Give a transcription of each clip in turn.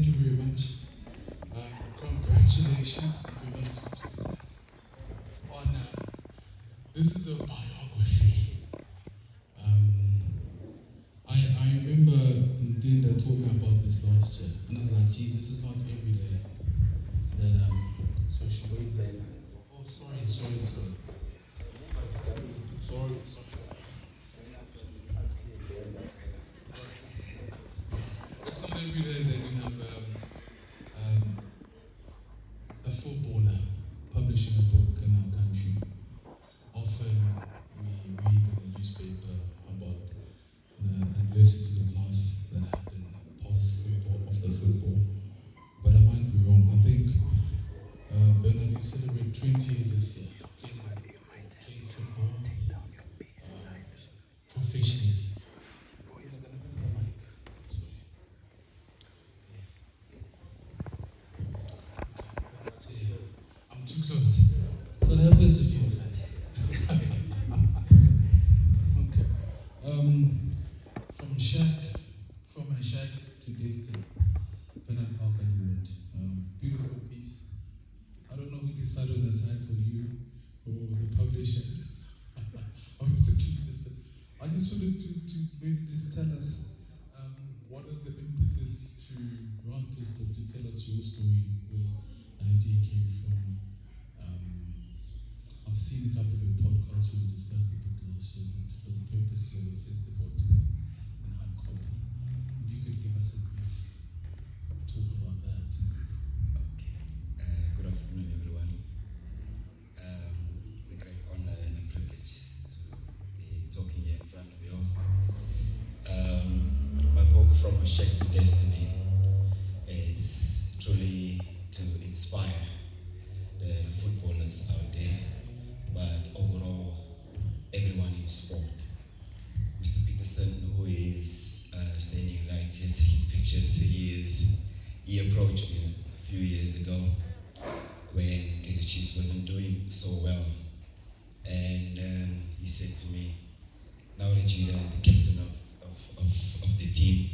thank you very much. Congratulations. Thank you very much, Mr. Peterson. This is a biography. I remember Dinda told me about this last year, and I was like, geez, this is not every day that so she wait this time. Oh, sorry. It's not every day that we have a footballer publishing a book in our country. Often we read in the newspaper about the adversities of life that happen past football, off the football. But I might be wrong. I think Bernard, you celebrate 20 years this year playing football professionally. I'm too close. So that happens if you're fat. Okay. From a shack to destiny. Bernard Parker wrote. Beautiful piece. I don't know who decided on the title, you or the publisher, or Mr. Peterson. I just wanted to maybe just tell us what is the impetus to write this book, to tell us your story, where the idea came from. I've seen a couple of your podcasts where we discussed the book last year, but for the purposes of the festival today, in hard copy. If you could give us a brief talk about that. Okay. Good afternoon, everyone. It's a great honor and a privilege to be talking here in front of you all. My book, From a Shack to Destiny, it's truly to inspire the footballers out there, but overall, everyone in sport. Mr. Peterson, who is standing right here taking pictures, he approached me a few years ago when Kaizer Chiefs wasn't doing so well, and he said to me, now that you're the captain of the team,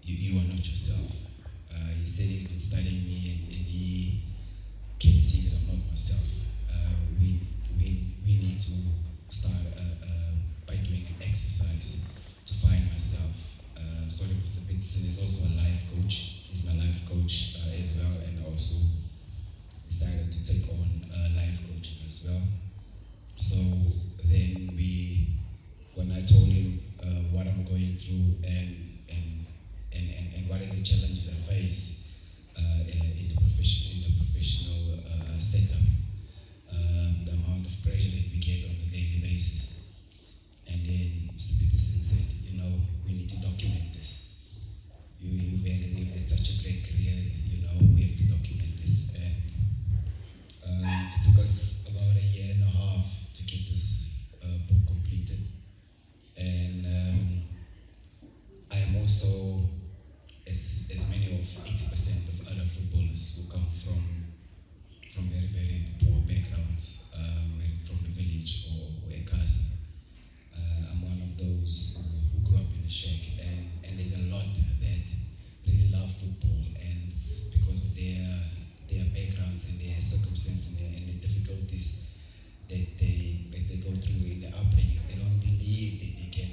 you are not yourself. He said he's been studying me and he can see that I'm not myself. We need to start by doing an exercise to find myself. Sorry, Mr. Peterson is also a life coach. He's my life coach as well, and also decided to take on life coaching as well. So then when I told him what I'm going through and what is the challenges I face in the professional setup, the amount of pressure that we get on a daily basis. And then Mr. Peterson said, we need to document this. You've had such a great career, we have to document this. And it took us about a year and a half to get this book completed. And I am also, as many of 80% of other footballers who come from very, very poor backgrounds, from the village or Ekasa. I'm one of those who grew up in the shack, and there's a lot that really love football, and because of their backgrounds and their circumstances and the difficulties that they go through in the upbringing, they don't believe that they can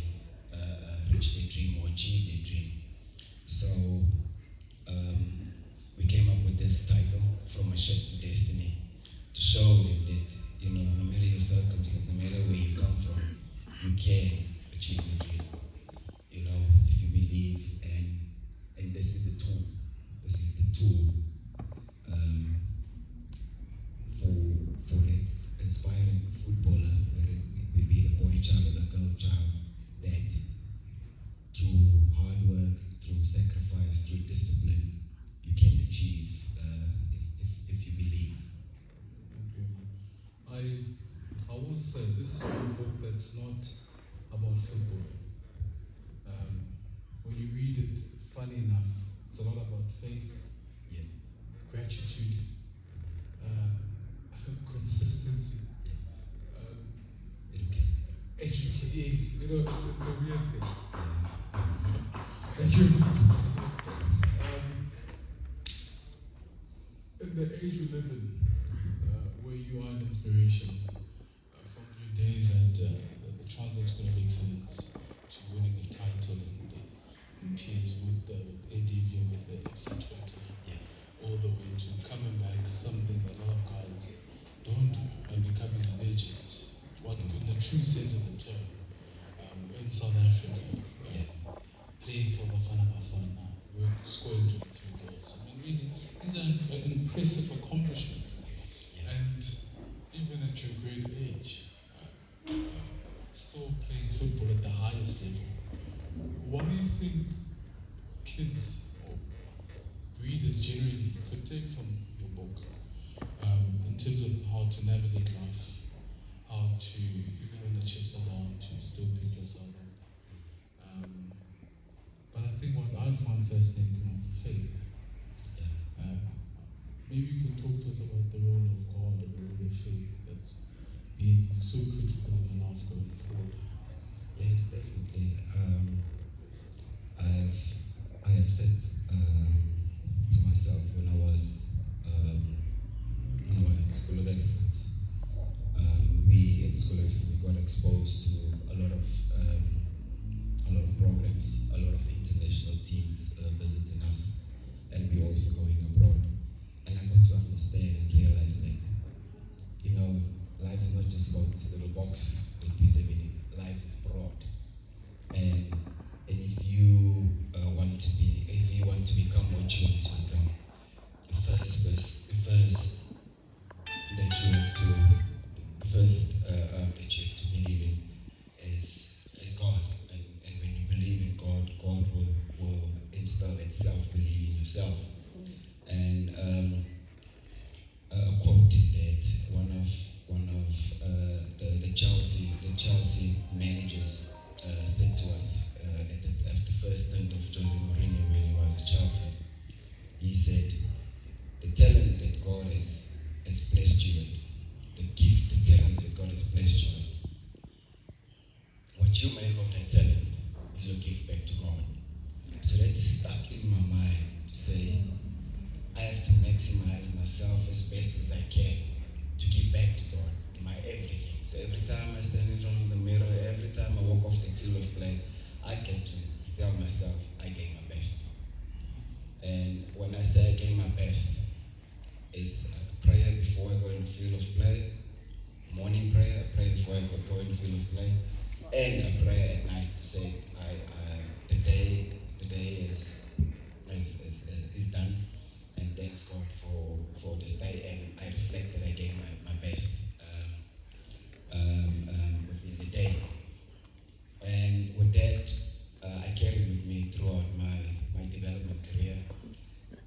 reach their dream or achieve their dream. So we came up with this title, From a Shack to Destiny, to show them that, no matter your circumstance, no matter where you come from, you can achieve your dream. If you believe, and this is the tool. This is the tool for that inspiring footballer, whether it will be a boy child or a girl child, that through hard work, through sacrifice, through discipline, you can achieve if you believe. I will say this is one book that's not about football. When you read it, funny enough, it's a lot about faith, gratitude, consistency, educate. Yes, it's a weird thing. Thank you. in the age we live in, where you are an inspiration from your days at the Transnet School of Excellence to winning a title in peace with the ADV with the FC20, all the way to coming back, something that a lot of guys don't do, and becoming a legend. What in the true sense of the term, in South Africa, playing for Bafana Bafana, we're scoring 23 goals. I mean, really, these are impressive accomplishments. And even at your great age, still playing football at the highest level. What do you think kids or readers generally could take from your book in terms of how to navigate life, how to, even when the chips are down, to still pick yourself up? But I think what I found fascinating was faith. Maybe you can talk to us about the role of God and the role of faith that's been so critical in your life going forward. Yes, definitely. I have said to myself when I was at the School of Excellence, we at the School of Excellence got exposed to a lot of programs, a lot of international teams visiting us, and we were also going abroad. And I got to understand and realize that, life is not just about this little box that we live in. Life is broad, and if you want to become what you want to become, the first that you have to believe in is God. And when you believe in God, God will instill that self-belief in yourself. And a quote that one of the Chelsea managers said to us at the first stint of Jose Mourinho when he was at Chelsea. He said, "The talent that God has blessed you with, the talent that God has blessed you with, what you make of that talent is your gift back to God." So that's stuck in my mind to say, I have to maximize myself as best as I can to give back to God, my everything. So every time I stand in front of the mirror, every time I walk off the field of play, I get to tell myself I gave my best. And when I say I gave my best, it's a prayer before I go in the field of play, morning prayer, a prayer before I go in the field of play, and a prayer at night to say the day is done. And thanks God for this day, and I reflect that I gave my best within the day. And with that, I carried with me throughout my development career.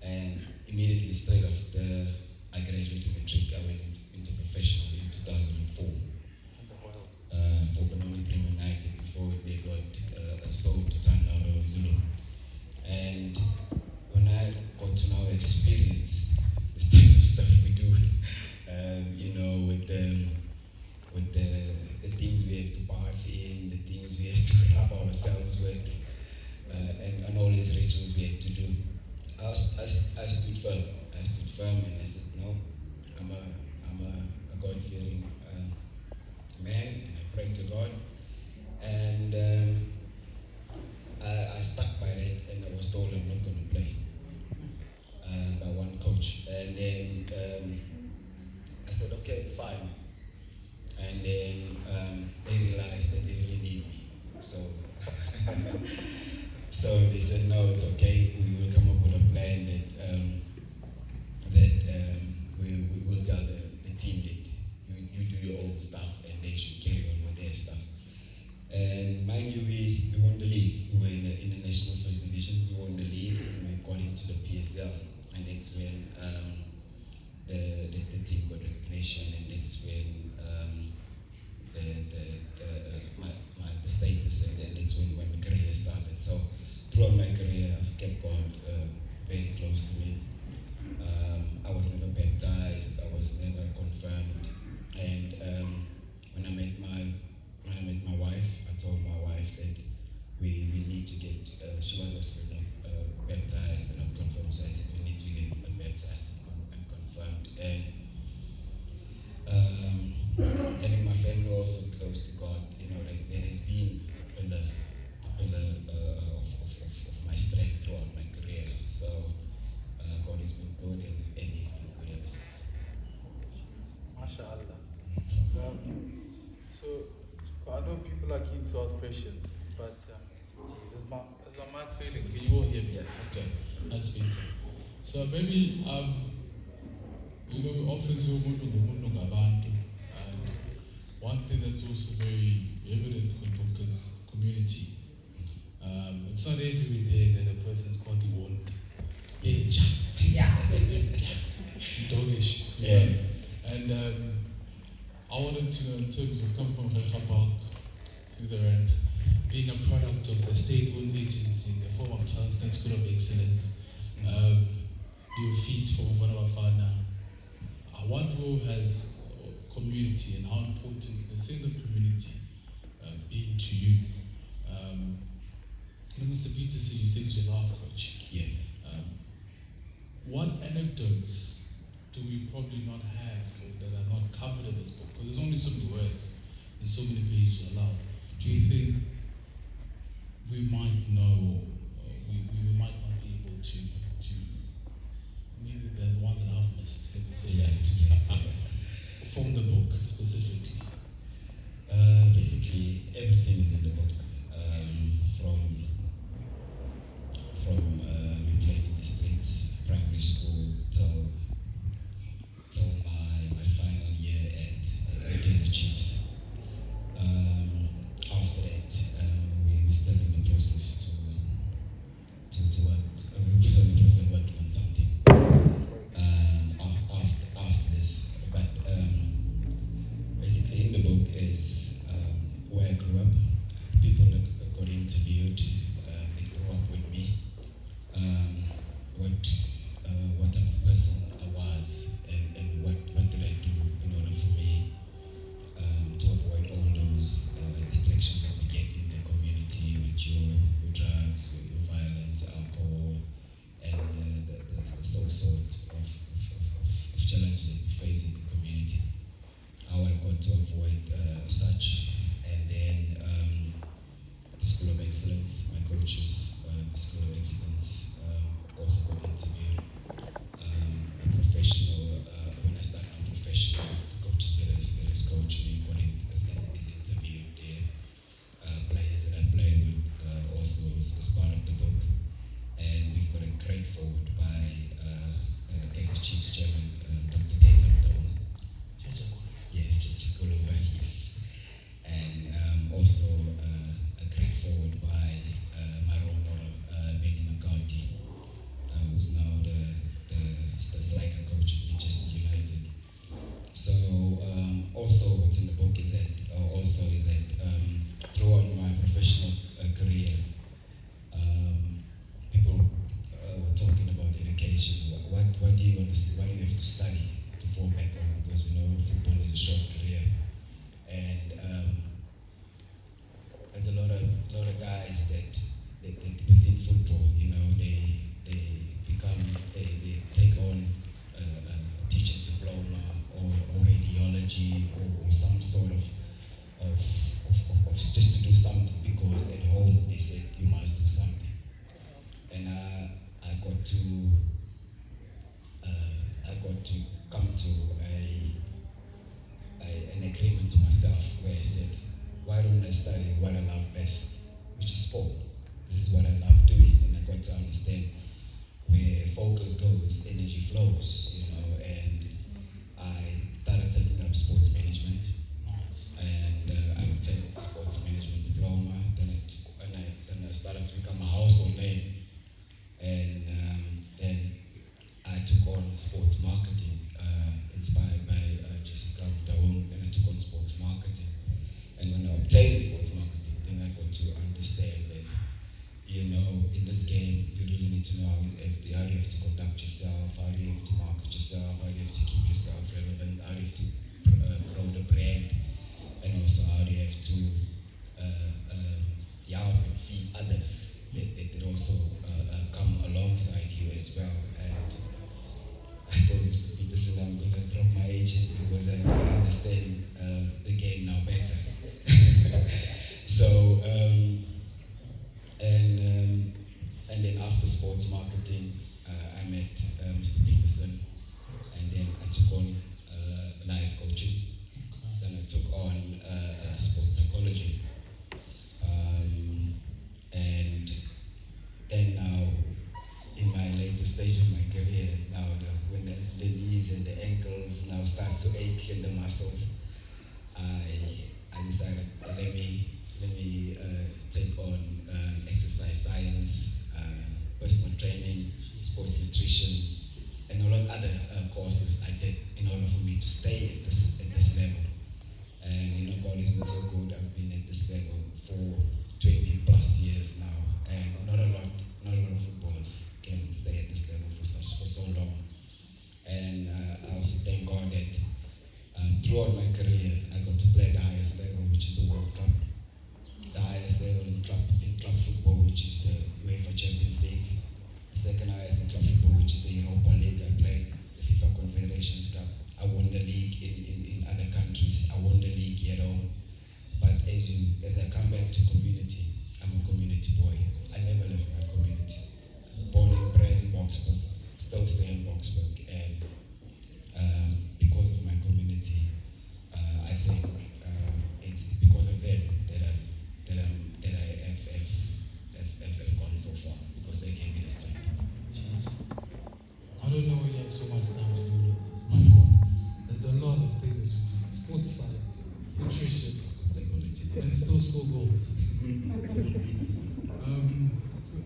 And immediately straight after I graduated matric, I went into professional in 2004 for Benoni Prima United before they got sold to Tanara Zulu. And when I got to now experience this type of stuff we do, with the things we have to bath in, the things we have to rub ourselves with, and all these rituals we had to do, I stood firm. I stood firm, and I said, no, I'm a God-fearing man, and I pray to God, and I stuck by that, and I was told I'm not going to play by one coach. And then I said, okay, it's fine. And then they realized that they really need me. So they said, no, it's okay. We will come up with a plan that we will tell the team that you do your own stuff and they should carry on with their stuff. And mind you, we won the league. We were in the international first division. We won the league, and we got into the PSL. And that's when the team got recognition, and that's when the status, and that's when my career started. So throughout my career, I've kept God very close to me. I was never baptized. I was never confirmed. And when I met my wife, I told my wife that we need to get. She was also not baptized and not confirmed. So I said we need to get baptized and confirmed. also close to God. Like that has been a pillar of my strength throughout my career. So God has been good, and He's been good ever since. MashaAllah. So I know people are keen to ask questions, but is my mic failing? Can you all hear me? Yeah, okay, that's better. So maybe often so and one thing that's also very evident in the book is community. It's not every day that a person is called the world. Yeah. And I wanted to know, in terms of coming from Park through the ranks, being a product of the state-owned agency in the form of Transnet School of Excellence, your feet from one of our father. What role has community and how important the sense of community been to you? Mr. Peterson, you said you're a life coach. Yeah. What anecdotes do we probably not have that are not covered in this book? Because there's only so many words and so many pages allowed. Do you think we might know, we might not be able to maybe the ones that I've missed, let me say that, from the book specifically? Basically, everything is in the book. From me playing in the streets, primary school, till my final year at Kaizer Chiefs. After that, we still in the process to work. We're still in the process of working on something after this. But basically, in the book is where I grew up. People that got interviewed, they grew up with me. What type of person I was, and what did I do in order for me to avoid all those distractions that we get in the community with your drugs, your violence, alcohol, and the sort of challenges that we face in the community. How I got to avoid such, and then the School of Excellence, my coaches, the School of Excellence also got interviewed. A professional, when I started unprofessional, the coaches that is coaching me is interviewed there. Players that I played with also is part of the book. And we've got a great forward by Kaizer Chiefs Chairman, Dr. Kaizer Mz'ontsundu. Yes, Chikolova, yes. And also a great forward by my role model, Benny McCarthy, who's now the striker coach at Manchester United. So also what's in the book is that throughout my professional career, people were talking about education. What do you want to see? What do you have to study to fall back on? Because we know football is a short career, and there's a lot of guys that within football, they take on a teacher's diploma or radiology or some sort of just to do something because at home they said you must do something. And I got to come to an agreement to myself where I said, why don't I study what I love best, which is sport? This is what I love doing, and I got to understand where focus goes, energy flows, and I started taking up sports management. Nice. And I obtained the sports management diploma, then I started to become a household name, and then I took on sports marketing, inspired by Jessica Dawn, and I took on sports marketing. And when I obtained sports marketing, then I got to understand that, in this game, you really need to know how do you have to conduct yourself, how do you have to market yourself, how do you have to keep yourself relevant, how do you have to grow the brand, and also how do you have to help and feed others that also come alongside you as well. And I told Mr. Peterson I'm going to drop my agent because I understand the game now better. sports marketing. I met Mr. Peterson, and then I took on life coaching. Then I took on sports psychology. And then now, in my later stage of my career, now when the knees and the ankles now start to ache and the muscles, I decided let me take on exercise science, personal training, sports nutrition, and all of other courses I did in order for me to stay at this level. And God has been so good. I've been at this level for 20 plus years now, and not a lot of footballers can stay at this level for so long. And I also thank God that throughout my career I got to play at the highest level, which is the World Cup, the highest level in club football, which is the UEFA Champions League, the second highest in club football, which is the Europa League. I played the FIFA Confederations Cup. I won the league in other countries. I won the league here at home. But as I come back to community, I'm a community boy. I never left my community. Born and bred in Boksburg, still stay in Boksburg, and because of my community, I think it's because of them that I have gone so far, because they gave me the strength. Jeez. I don't know where you have so much time to do this. My God. There's a lot of things that you do. Sports science, nutrition, Psychology. and still score goals.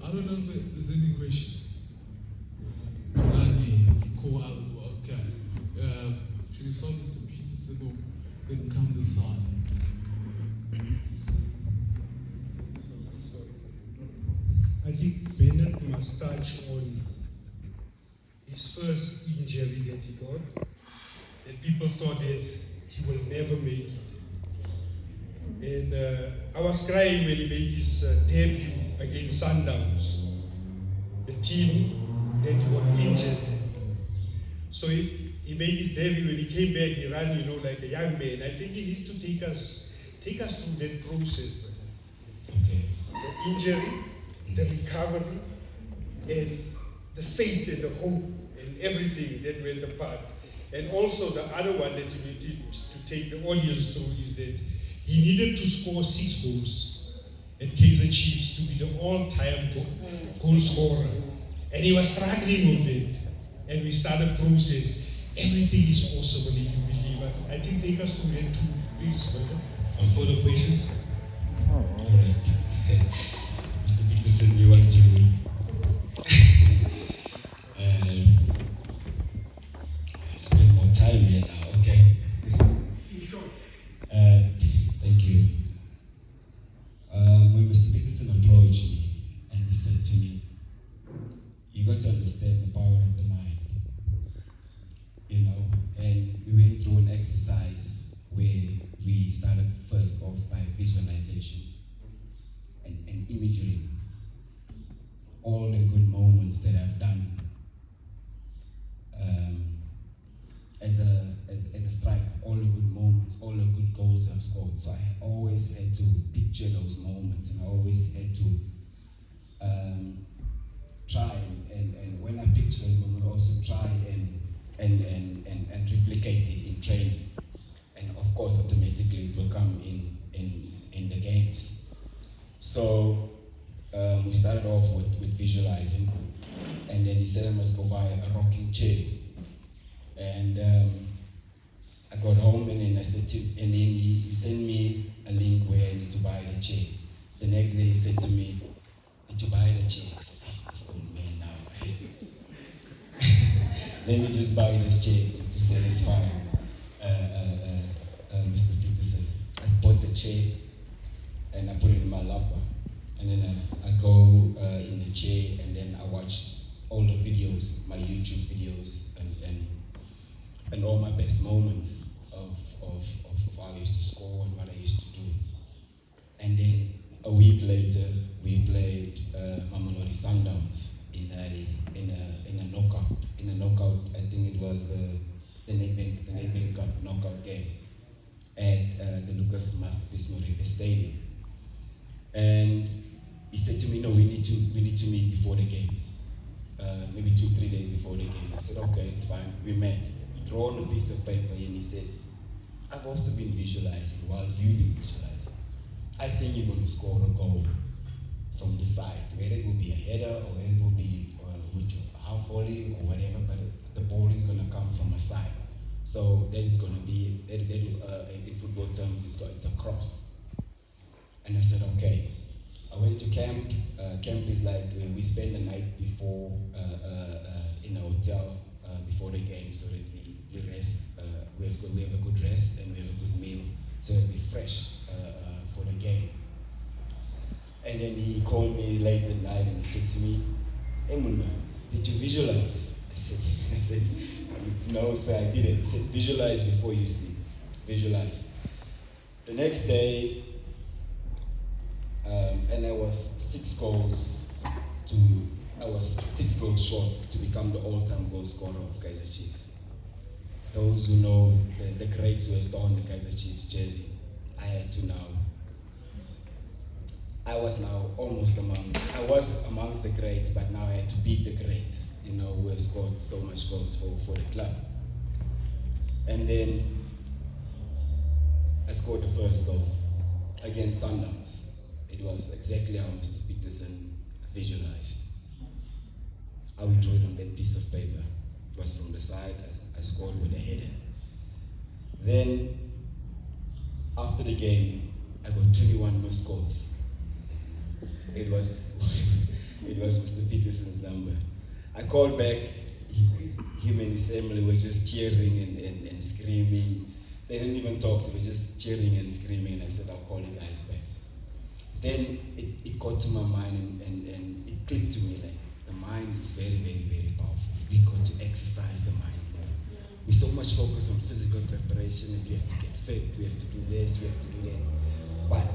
I don't know if there's any questions. Tulani, okay. Should we solve Mr. Peterson or then come this side? I think Bernard must touch on his first injury that he got. And people thought that he will never make it. And I was crying when he made his debut against Sundowns, the team that got injured. So he made his debut. When he came back, he ran, like a young man. I think he needs to take us through that process. Okay. The injury, the recovery, and the faith and the hope and everything that went apart. And also the other one that you needed to take the audience through is that he needed to score 6 goals at Kaizer Chiefs to be the all-time goal scorer. And he was struggling with it. And we started process. Everything is possible if you believe. I think take us to that too, please, brother, for the questions. All right. Mr. Peterson, you want to spend more time here now, okay? Thank you. When Mr. Peterson approached me and he said to me, you got to understand the power of the mind, and we went through an exercise where we started first off by visualization and imagery, all the good moments that I've done as a striker, all the good moments, all the good goals I've scored. So I always had to picture those moments, and I always had to try and when I picture those moments, also try and replicate it in training. And of course, automatically it will come in the games. So we started off with visualizing, and then he said I must go buy a rocking chair. And I got home, and then and then he sent me a link where I need to buy the chair. The next day he said to me, "Did you buy the chair?" I said, "This old man now. Let me just buy this chair to satisfy Mr. Peterson." I bought the chair and I put it in my locker, and then I go in the chair, and then I watch all the videos, my YouTube videos, and all my best moments of how I used to score and what I used to do. And then a week later, we played Mamelodi Sundowns in a knockout. I think it was the Nedbank Cup knockout game at the Lucas Masterpiece Morive Stadium. And he said to me, "No, we need to meet before the game." said, okay, it's fine. We met. He drew on a piece of paper and he said, I've also been visualizing while you've been visualizing. I think you're going to score a goal from the side, whether it will be a header or it will be with your half volley or whatever, but the ball is going to come from a side. So that is going to be, in football terms, it's a cross. And I said, okay. I went to camp. Camp is like we spend the night before in a hotel before the game, so that we rest. We have a good rest and we have a good meal, so that we're fresh for the game. And then he called me late at night and he said to me, "Hey Muna, did you visualize?" I said, "No, sir, I didn't." He said, "Visualize before you sleep. Visualize." The next day. And I was 6 goals short to become the all-time goal scorer of Kaizer Chiefs. Those who know the greats who has donned the Kaizer Chiefs jersey, I was amongst the greats, but now I had to beat the greats, who have scored so much goals for the club. And then I scored the first goal against Sundowns. It was exactly how Mr. Peterson visualized. I would draw it on that piece of paper. It was from the side. I scored with a header. Then, after the game, I got 21 missed calls. It was Mr. Peterson's number. I called back. Him and his family were just cheering and screaming. They didn't even talk. They were just cheering and screaming. And I said, I'll call you guys back. Then it got to my mind and it clicked to me like the mind is very, very, very powerful. We got to exercise the mind more. We so much focus on physical preparation, and we have to get fit, we have to do this, we have to do that. But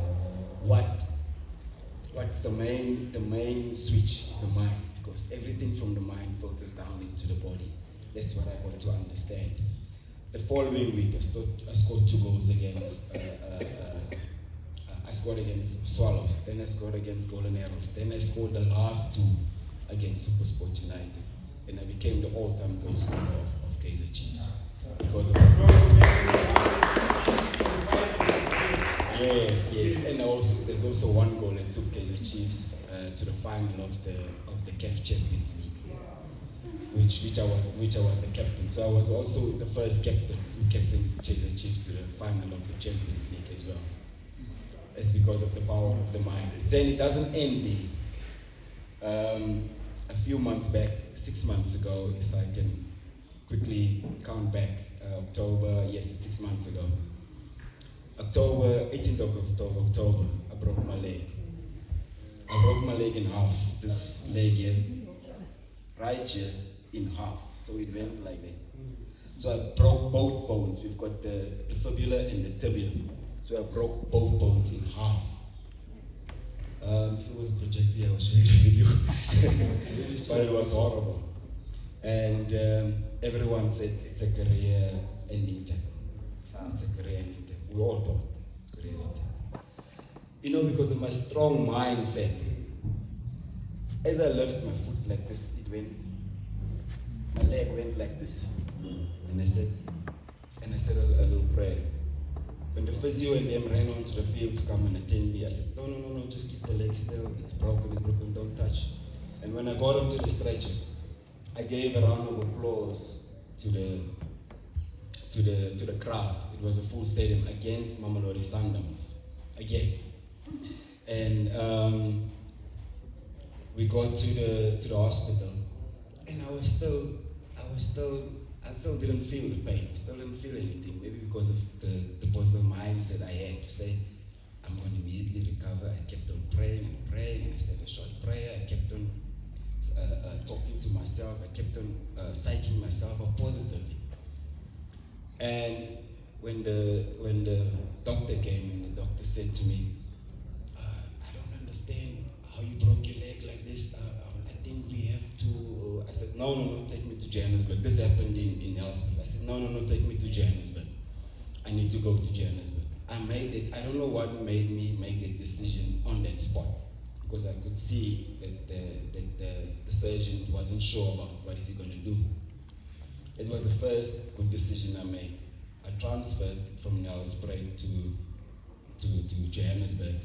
what's the main switch is the mind, because everything from the mind filters down into the body. That's what I got to understand. The following week, I scored 2 goals against. I scored against Swallows, then I scored against Golden Arrows, then I scored the last 2 against Supersport United, and I became the all-time goal scorer of Kaizer Chiefs because of Yes, and there's also 1 goal that took Kaizer Chiefs to the final of the CAF Champions League, which I was the captain. So I was also the first captain who captained Kaizer Chiefs to the final of the Champions League as well. It's because of the power of the mind. Then it doesn't end there. A few months back, 6 months ago, if I can quickly count back, it's 6 months ago. 18th of October, I broke my leg. I broke my leg in half. This leg here, right here, in half. So it went like that. So I broke both bones. We've got the fibula and the tibia. So I broke both bones in half. If it was a projector, I was showing the video. But it was horrible. And everyone said it's a career-ending tackle. It's a career-ending tackle. We all thought career-ending tackle. Because of my strong mindset, as I left my foot like this, my leg went like this. And I said a little prayer. When the physio and them ran onto the field to come and attend me, I said, no, just keep the leg still. It's broken, don't touch. And when I got onto the stretcher, I gave a round of applause to the crowd. It was a full stadium against Mamelodi Sundowns again. And we got to the hospital, and I still didn't feel the pain. I still didn't feel anything. Maybe because of the positive mindset I had to say, I'm going to immediately recover. I kept on praying, and I said a short prayer. I kept on talking to myself. I kept on psyching myself up positively. And when the doctor came, and the doctor said to me, I don't understand how you broke your leg like this. I think we have to. I said, no, take me to Johannesburg. This happened in hospital. I said, no, take me to Johannesburg. I need to go to Johannesburg. I made it. I don't know what made me make that decision on that spot, because I could see that the surgeon wasn't sure about what is he going to do. It was the first good decision I made. I transferred from Nelspruit to Johannesburg.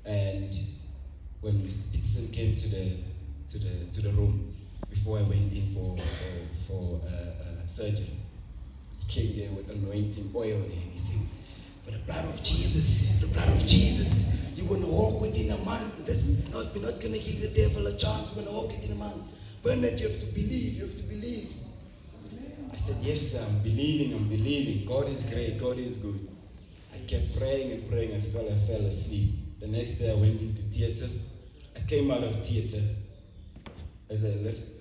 And when Mr. Peterson came to the room before I went in for surgery, he came there with anointing oil and he said, "For the blood of Jesus, you're going to walk within a month. We're not going to give the devil a chance. We're going to walk within a month. Bernard, you have to believe. I said, yes, sir, I'm believing. God is great, God is good. I kept praying until I fell asleep. The next day I went into theater. I came out of theater. As I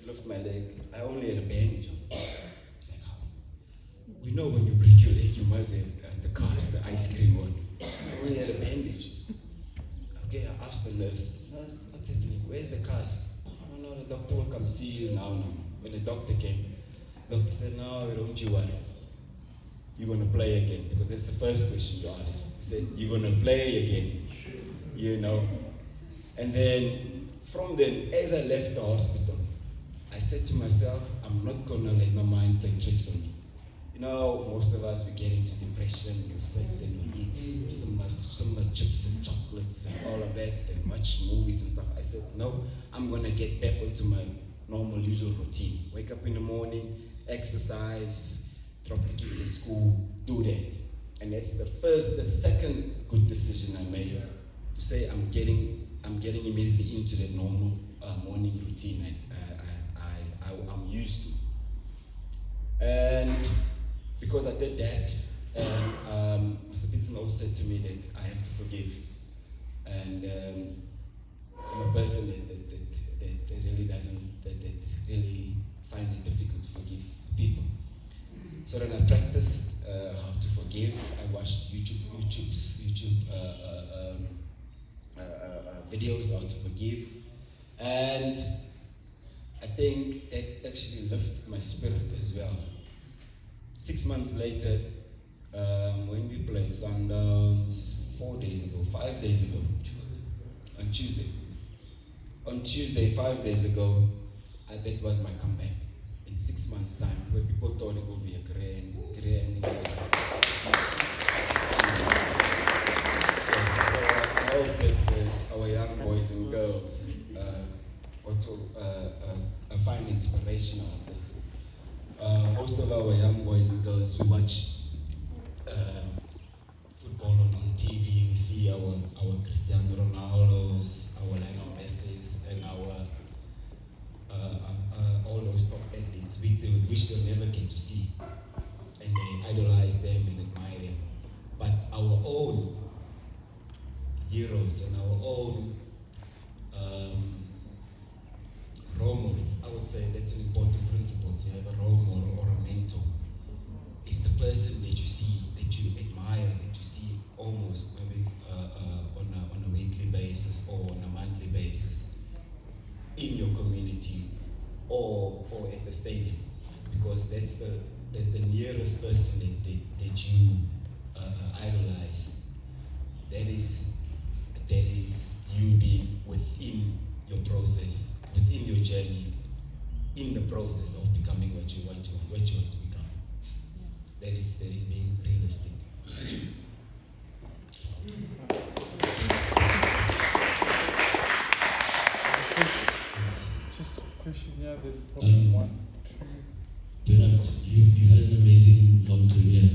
left my leg, I only had a bandage on. I was like, oh. We know when you break your leg, you must have the cast, the ice cream on. I only had a bandage. Okay, I asked the nurse, "Nurse, what's happening? Where's the cast?" "Oh, no, the doctor will come see you now. When the doctor came, the doctor said, "No, don't you worry. You're going to play again," because that's the first question you ask. He said, "You're going to play again," you know. And then, from then, as I left the hospital, I said to myself, I'm not going to let my mind play tricks on me. You know, most of us, we get into depression, we sit and we eat so much chips and chocolates and all of that, and watch movies and stuff. I said, no, I'm going to get back onto my normal, usual routine. Wake up in the morning, exercise, drop the kids at school, do that. And that's the second good decision I made, to say I'm getting immediately into the normal morning routine I'm used to. And because I did that, Mr. Peterson also said to me that I have to forgive. And I'm a person that really finds it difficult to forgive people. So then I practiced how to forgive. I watched YouTube videos how to forgive, and I think it actually lifted my spirit as well. 6 months later, when we played Sundowns 5 days ago, on Tuesday, 5 days ago, that was my comeback. In 6 months' time, where people thought it would be a grand. I hope that our young boys and girls also find inspiration out of this. Most of our young boys and girls, we watch football on TV. We see our Cristiano Ronaldos, our Lionel Messis, and our all those top athletes, which they'll never get to see, and they idolize them and admire them. But our own heroes and our own role models, I would say that's an important principle, to have a role model or a mentor. It's the person that you see, that you admire, that you see almost maybe on a weekly basis or on a monthly basis in your community or at the stadium, because that's the nearest person that you idolize. That is you being within your process, within your journey, in the process of becoming what you want to become. That is being realistic. Just a question here, that probably 1, 2. Bernard, you had an amazing long career.